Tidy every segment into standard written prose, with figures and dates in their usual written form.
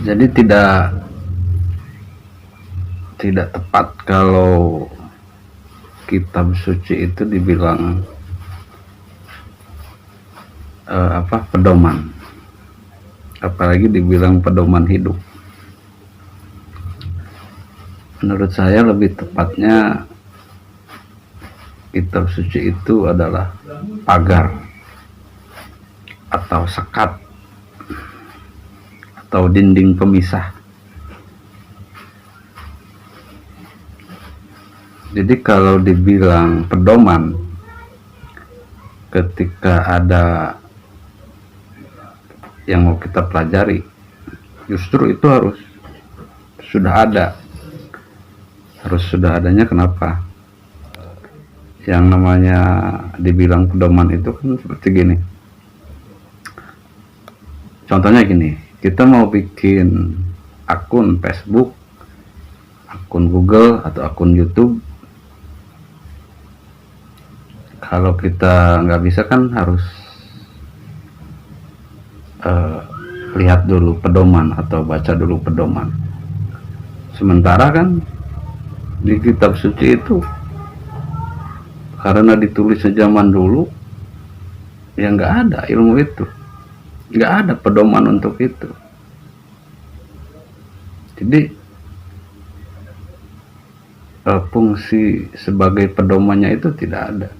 Jadi tidak tepat kalau kitab suci itu dibilang pedoman, apalagi dibilang pedoman hidup. Menurut saya lebih tepatnya kitab suci itu adalah pagar atau sekat atau dinding pemisah. Jadi kalau dibilang pedoman, ketika ada yang mau kita pelajari, justru itu harus sudah adanya. Kenapa? Yang namanya dibilang pedoman itu kan seperti gini. Contohnya gini, kita mau bikin akun Facebook, akun Google, atau akun YouTube. Kalau kita nggak bisa kan harus lihat dulu pedoman atau baca dulu pedoman. Sementara kan di kitab suci itu karena ditulis zaman dulu, ya nggak ada ilmu itu, nggak ada pedoman untuk itu. Jadi fungsi sebagai pedomannya itu tidak ada.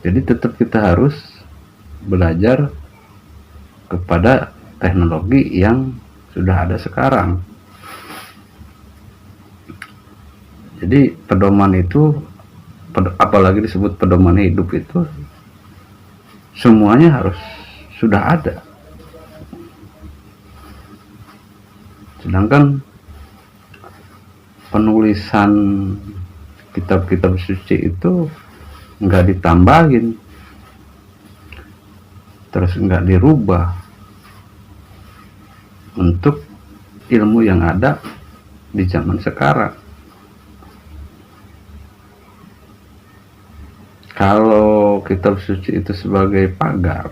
Jadi tetap kita harus belajar kepada teknologi yang sudah ada sekarang. Jadi pedoman itu, apalagi disebut pedoman hidup, itu semuanya harus sudah ada. Sedangkan penulisan kitab-kitab suci itu nggak ditambahin, terus nggak dirubah untuk ilmu yang ada di zaman sekarang. Kalau kitab suci itu sebagai pagar,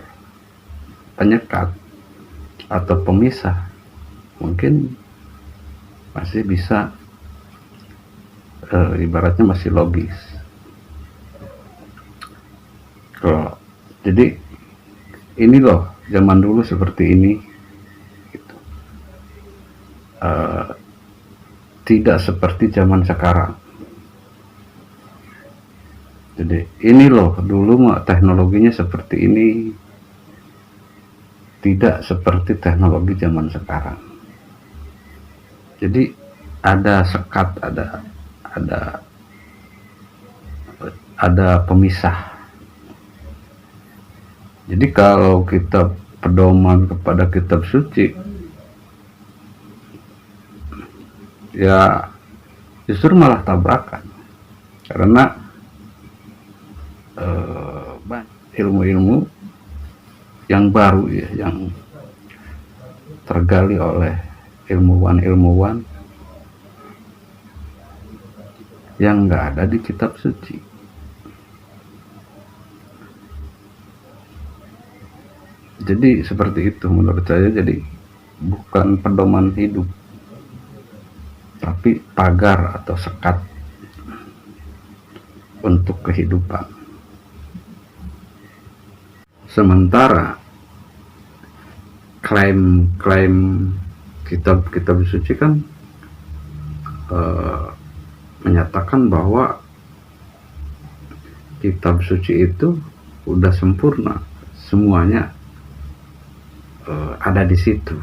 penyekat, atau pemisah, mungkin masih bisa, ibaratnya masih logis. Jadi ini loh, zaman dulu seperti ini gitu. Tidak seperti zaman sekarang. Jadi ini loh, dulu mah teknologinya seperti ini, tidak seperti teknologi zaman sekarang. Jadi ada sekat, ada pemisah. Jadi kalau kita pedoman kepada kitab suci, ya justru malah tabrakan, karena ilmu-ilmu yang baru ya, yang tergali oleh ilmuwan-ilmuwan yang nggak ada di kitab suci. Jadi seperti itu menurut saya. Jadi bukan pedoman hidup, tapi pagar atau sekat untuk kehidupan. Sementara klaim kitab-kitab suci kan menyatakan bahwa kitab suci itu udah sempurna, semuanya ada di situ.